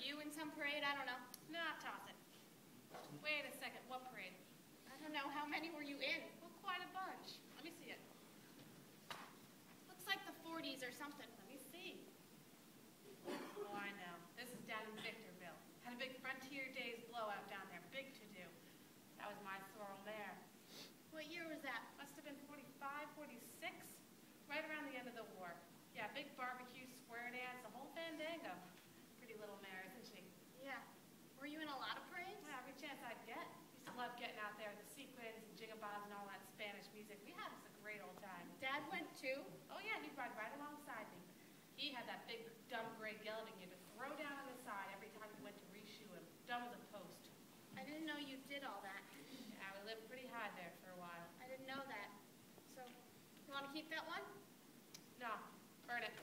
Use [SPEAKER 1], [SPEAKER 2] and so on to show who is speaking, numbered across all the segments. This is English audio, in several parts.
[SPEAKER 1] you in some parade? I don't know.
[SPEAKER 2] Nah, toss it. Wait a second, what parade?
[SPEAKER 1] I don't know. How many were you in?
[SPEAKER 2] Well, quite a bunch. Let me see it.
[SPEAKER 1] Looks like the 40s or something.
[SPEAKER 2] Let me see. Oh, I know. This is down in Victorville. Had a big Frontier Days blowout down there. Big to-do. That was my sorrel mare.
[SPEAKER 1] What year was that?
[SPEAKER 2] Must have been 45, 46. Right around the end of the war. Yeah, big barbecue, square dance, the whole fandango. Pretty little mare, isn't she?
[SPEAKER 1] Yeah. Were you in a lot of parades?
[SPEAKER 2] Yeah, every chance I'd get. Used to love getting out there with the sequins and jingabobs and all that Spanish music. We had us a great old time.
[SPEAKER 1] Dad went too?
[SPEAKER 2] Oh yeah, he'd ride right alongside me. He had that big, dumb gray gelding you could throw down on the side every time you went to reshoe him. Dumb as a post.
[SPEAKER 1] I didn't know you did all that.
[SPEAKER 2] Yeah, we lived pretty high there for a while.
[SPEAKER 1] I didn't know that. So, you want to keep that one?
[SPEAKER 2] No, burn it.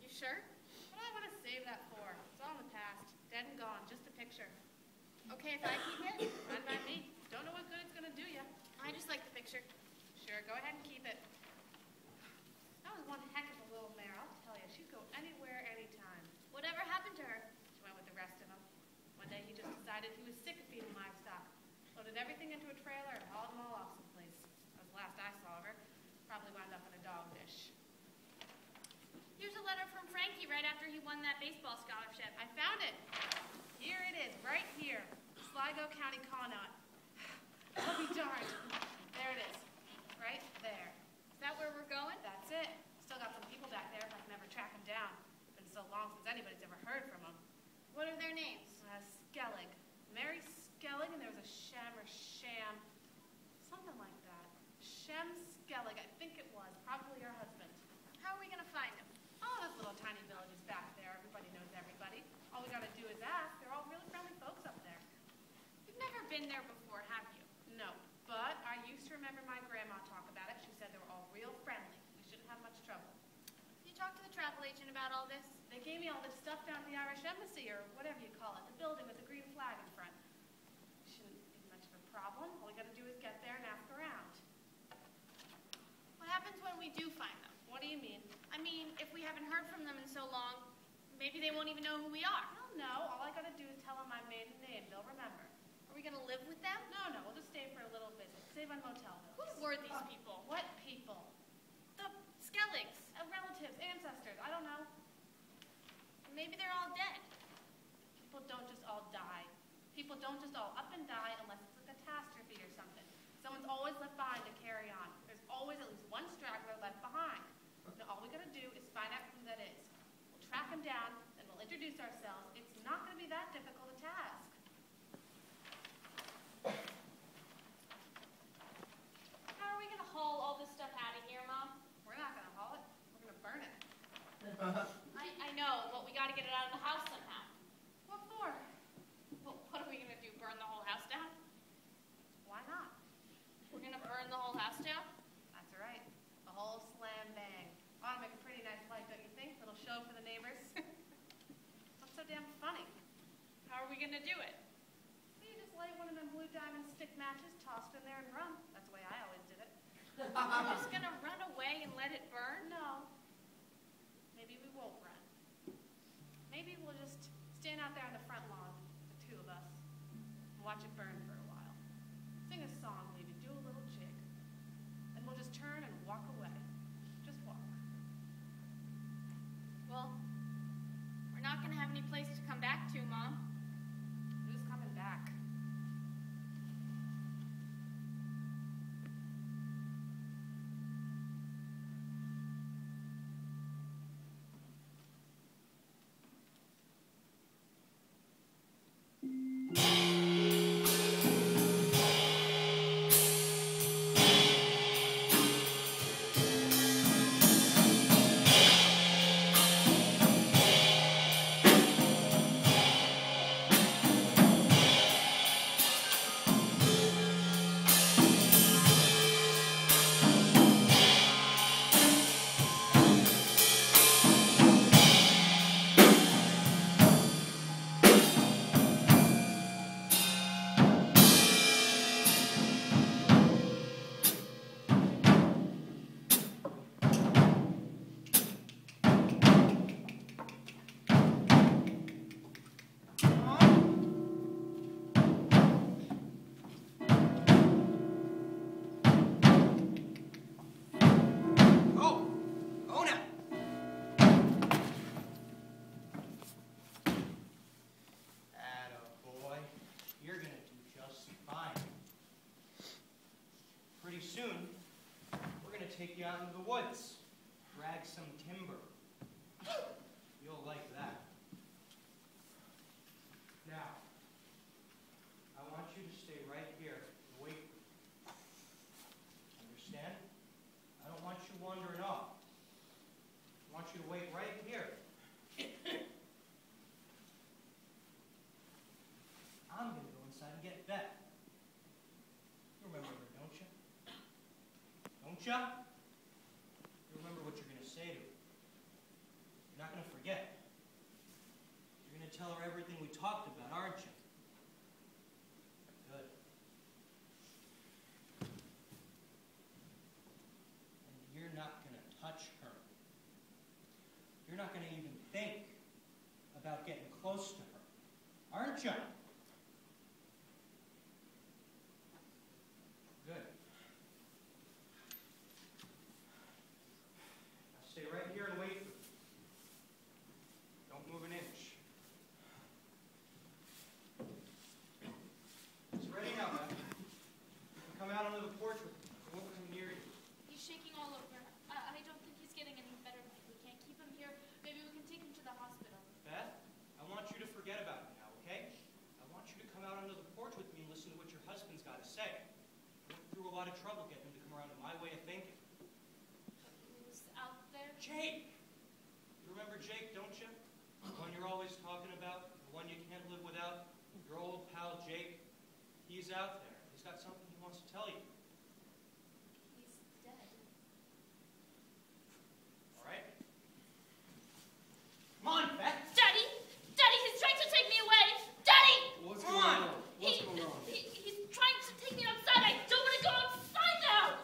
[SPEAKER 1] You sure?
[SPEAKER 2] What do I want to save that for? It's all in the past. Dead and gone, just a picture.
[SPEAKER 1] Okay, if I keep it?
[SPEAKER 2] Fine by me. Don't know what good it's going to do you.
[SPEAKER 1] I just like the picture.
[SPEAKER 2] Sure, go ahead and keep it. That was one heck of a little mare, I'll tell you. She'd go anywhere, anytime.
[SPEAKER 1] Whatever happened to her?
[SPEAKER 2] She went with the rest of them. One day he just decided he was sick of feeding livestock. Loaded everything into a trailer and hauled them all off someplace. That was the last I saw of her. Probably wound up in a dog dish.
[SPEAKER 1] Here's a letter from Frankie right after he won that baseball scholarship.
[SPEAKER 2] I found it. Here it is, right here. Sligo County Connaught. I'll be darned. There it is. Right there.
[SPEAKER 1] Is that where we're going?
[SPEAKER 2] That's it. Still got some people back there if I can ever track them down. It's been so long since anybody's ever heard from them.
[SPEAKER 1] What are their names?
[SPEAKER 2] Skellig. Mary Skellig, and there was a Shem or Sham. Something like that. Shem Skellig, I think it was. Probably her husband.
[SPEAKER 1] How are we going to find them?
[SPEAKER 2] Oh, those little tiny villages back there. Everybody knows everybody. All we got to do is ask. They're all really friendly folks up there.
[SPEAKER 1] You've never been there before, have you?
[SPEAKER 2] No, but I used to remember my grandma talk about it. She said they were all real friendly. We shouldn't have much trouble.
[SPEAKER 1] You talked to the travel agent about all this?
[SPEAKER 2] They gave me all this stuff down at the Irish Embassy, or whatever you call it, the building with the green flag in front. Shouldn't be much of a problem. All we got to do is get there and ask around.
[SPEAKER 1] What happens when we do find them?
[SPEAKER 2] What do you mean?
[SPEAKER 1] I mean, if we haven't heard from them in so long, maybe they won't even know who we are.
[SPEAKER 2] They'll know. All I got to do is tell them my maiden name. They'll remember.
[SPEAKER 1] Are we going to live with them?
[SPEAKER 2] No, we'll just stay for a little visit. Save on motel bills.
[SPEAKER 1] Who were these people?
[SPEAKER 2] What people?
[SPEAKER 1] The Skelligs.
[SPEAKER 2] Relatives, ancestors, I don't know.
[SPEAKER 1] Maybe they're all dead.
[SPEAKER 2] People don't just all die. People don't just all up and die unless it's a catastrophe or something. Someone's always left behind to carry on. There's always at least one straggler left behind. Now all we gotta do is find out who that is. We'll track him down, then we'll introduce ourselves. It's not gonna be that difficult a task.
[SPEAKER 1] How are we going to haul all this stuff out of here, Mom?
[SPEAKER 2] We're not gonna haul it. We're gonna burn it.
[SPEAKER 1] I know, but we got to get it out of the house somehow.
[SPEAKER 2] What for?
[SPEAKER 1] Well, what are we going to do, burn the whole house down?
[SPEAKER 2] Why not?
[SPEAKER 1] We're going to burn the whole house down?
[SPEAKER 2] That's right. The whole slam bang. Ought to make a pretty nice light, don't you think? Little show for the neighbors. What's so damn funny?
[SPEAKER 1] How are we going to do it?
[SPEAKER 2] You just light one of them blue diamond stick matches, toss it in there and run. That's the way I always did it.
[SPEAKER 1] We're just going to run away and let it burn?
[SPEAKER 2] No. Maybe we won't run. Maybe we'll just stand out there on the front lawn, the two of us, and watch it burn for a while. Sing a song, maybe do a little jig. Then we'll just turn and walk away. Just walk.
[SPEAKER 1] Well, we're not going to have any place to come back to, Mom.
[SPEAKER 2] Who's coming back?
[SPEAKER 3] soon, we're going to take you out into the woods, drag some timber. You'll like that. Now, I want you to stay right here and wait. Understand? I don't want you wandering off. I want you to wait right here. I'm going to go inside and get Beth. You remember her, don't you? Don't you? You remember what you're going to say to her. You're not going to forget. You're going to tell her everything we talked about, aren't you? Good. And you're not going to touch her. You're not going to even think about getting close to her, aren't you? Good. Now stay right here and wait for me. Don't move an inch. It's ready now, Beth. You can come out onto the porch with me. I won't come near you.
[SPEAKER 1] He's shaking all over. I don't think he's getting any better. We can't keep him here. Maybe we can take him to the hospital.
[SPEAKER 3] Beth, I want you to forget about me now, okay? I want you to come out onto the porch with me and listen to what your husband's got to say. I went through a lot of trouble getting him to come around to my way of thinking.
[SPEAKER 1] Who's out there?
[SPEAKER 3] Jake! You remember Jake, don't you? The one you're always talking about, the one you can't live without, your old pal Jake. He's out there. He's got something he wants to tell you.
[SPEAKER 1] He's dead.
[SPEAKER 3] All right? Come on, Beth!
[SPEAKER 1] Daddy! Daddy, he's trying to take me away! Daddy!
[SPEAKER 4] What's
[SPEAKER 3] Come
[SPEAKER 4] going
[SPEAKER 3] on.
[SPEAKER 4] on? What's going on?
[SPEAKER 1] He's trying to take me outside. I don't want to go outside now!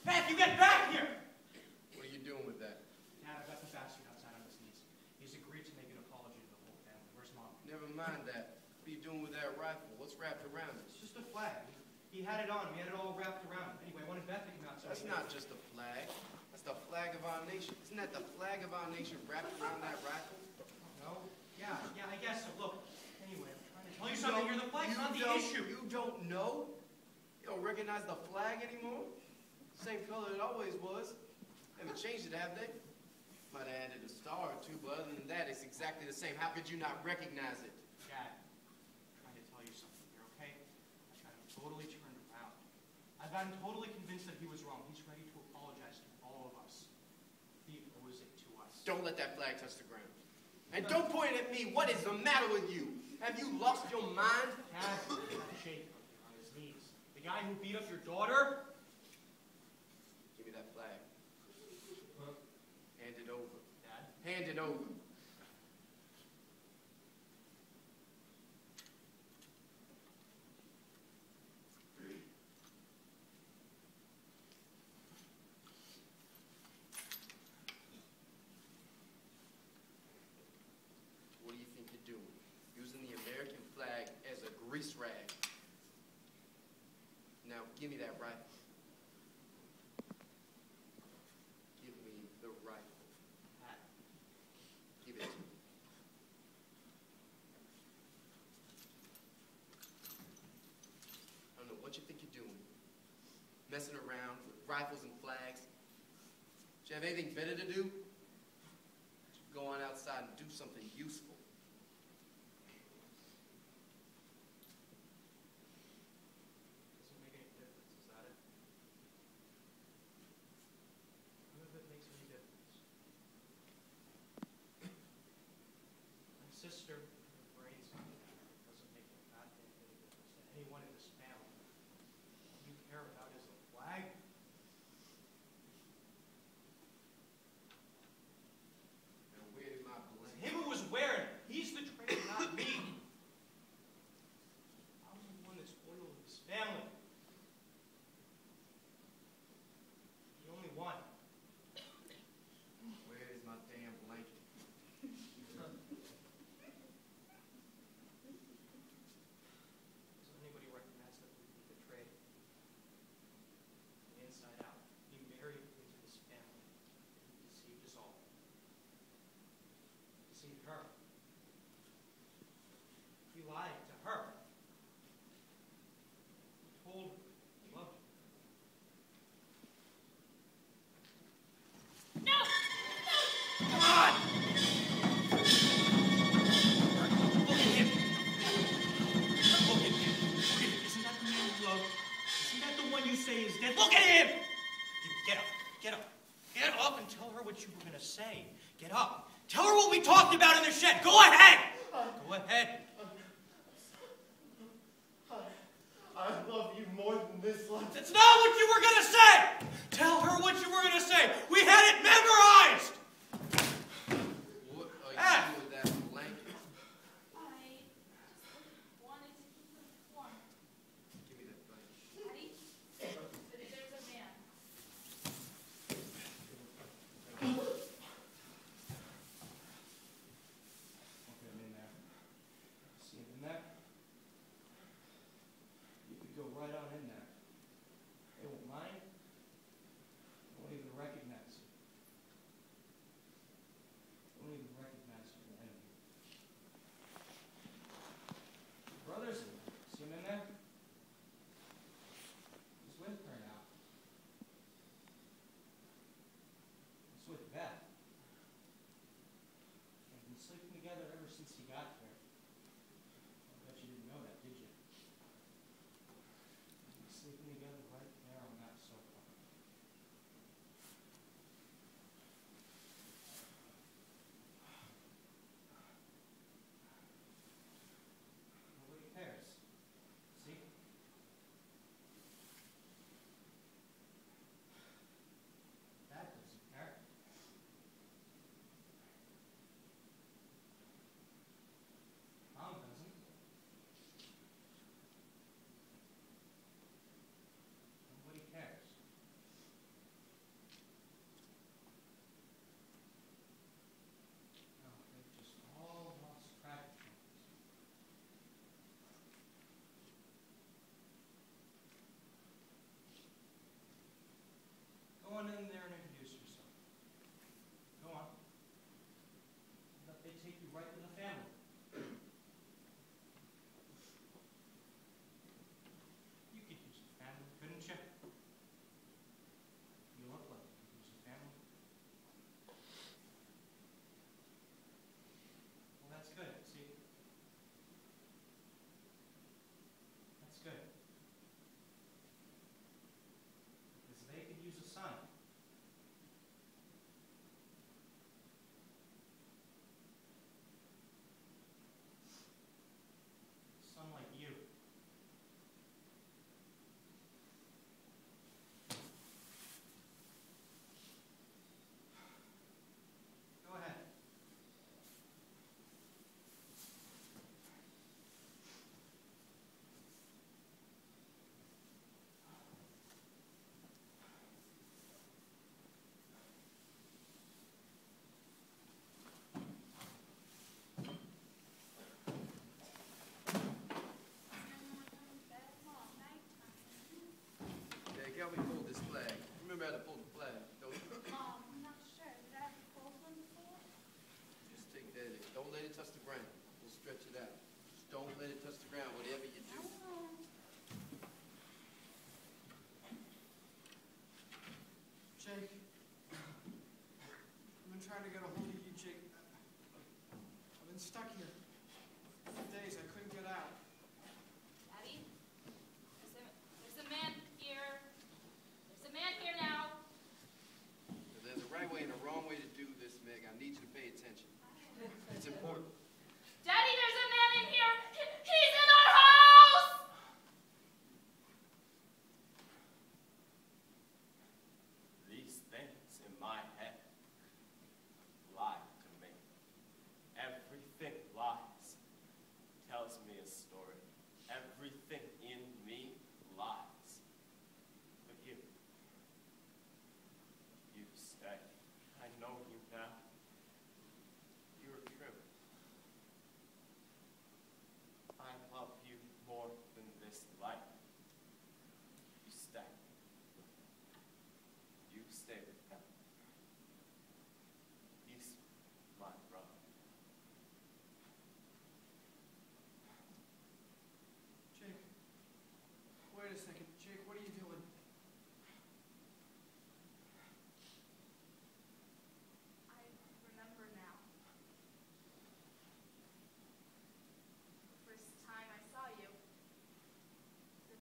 [SPEAKER 3] Beth, you get back here!
[SPEAKER 4] What are you doing with that?
[SPEAKER 3] Dad, I've got the bastard outside on his knees. He's agreed to make an apology to the whole family. Where's Mom?
[SPEAKER 4] Never mind that. What are you doing with that rifle? What's wrapped around it?
[SPEAKER 3] It's just a flag. He had it on. We had it all wrapped around. Anyway, I wanted Beth to come out.
[SPEAKER 4] That's not just a flag. That's the flag of our nation. Isn't that the flag of our nation wrapped around that rifle?
[SPEAKER 3] No? Yeah, I guess so. Look, anyway, I'm trying to tell you something here. The flag's not the issue.
[SPEAKER 4] You don't know? You don't recognize the flag anymore? Same color it always was. Haven't changed it, have they? Might have added a star or two, but other than that, it's exactly the same. How could you not recognize it?
[SPEAKER 3] Dad, I'm trying to tell you something here, okay? I've got him totally turned around. I've got him totally convinced that he was wrong. He's ready to apologize to all of us. He owes it to us.
[SPEAKER 4] Don't let that flag touch the ground. And don't point at me. What is the matter with you? Have you lost your mind?
[SPEAKER 3] Dad, Jake on his knees. The guy who beat up your daughter?
[SPEAKER 4] Give me that flag.
[SPEAKER 3] Huh?
[SPEAKER 4] Hand it over.
[SPEAKER 3] Dad?
[SPEAKER 4] Hand it over. What do you think you're doing? Using the American flag as a grease rag. Now, give me that rifle. Give me the rifle.
[SPEAKER 3] Dad.
[SPEAKER 4] Give it to me. I don't know what you think you're doing. Messing around with rifles and flags. Do you have anything better to do? Go on outside and do something useful.
[SPEAKER 3] Doesn't make any difference, is that it? None of it makes any difference. My sister, her brain's not there. It doesn't make a goddamn bit of difference to anyone in this family. All you care about is a flag.
[SPEAKER 4] And where did my
[SPEAKER 3] It's
[SPEAKER 4] blanket?
[SPEAKER 3] him who was wearing it. say is dead. Look at him! Get up. Get up. Get up and tell her what you were going to say. Get up. Tell her what we talked about in the shed. Go ahead. Go ahead.
[SPEAKER 5] I love you more than this life.
[SPEAKER 3] That's not what you were going to say. Tell her what you were going to say. We had it memorized.
[SPEAKER 4] What are you doing with that blanket?
[SPEAKER 1] I just wanted to keep them warm.
[SPEAKER 4] Give me that blanket.
[SPEAKER 1] Daddy, there's a man.
[SPEAKER 3] Okay, I'm in there. See him in there? You could go right on in there. They won't mind. They won't even recognize you. They won't even recognize your enemy. Your brother's in there. See him in there? He's with her now. He's with Beth. They've been sleeping together ever since he got here. I bet you didn't know that, did you? They've been sleeping together right there on that sofa. Nobody cares. See? Dad doesn't care. Mom doesn't. Nobody cares. No, they've just all lost track of things. Go on in there and introduce yourself. Go on. I bet they take you right to the family. You could use a family, couldn't you? You look like you could use a family. Well, that's good, see? That's good. Because they could use a son. A son like you. Go ahead.
[SPEAKER 4] Dad, help me pull this flag. Remember how to pull the flag, don't you?
[SPEAKER 1] I'm not sure. Did I have to fold one before?
[SPEAKER 4] Just take that in. Don't let it touch the ground. We'll stretch it out. Just don't let it touch the ground, whatever you do.
[SPEAKER 6] Jake, I've been trying to get a hold of you, Jake. I've been stuck here for days. I couldn't get out.
[SPEAKER 1] Daddy, there's a man here. There's a man here now.
[SPEAKER 4] There's a right way and a wrong way to do this, Meg. I need you to pay attention. It's important.
[SPEAKER 1] Daddy, there's a man in here. He's in our house.
[SPEAKER 5] These things in my head lie to me. Everything lies. Tells me a story. Everything in me lies. But you stay. I know you now. You're true. I love you more than this life. You stay. You stay with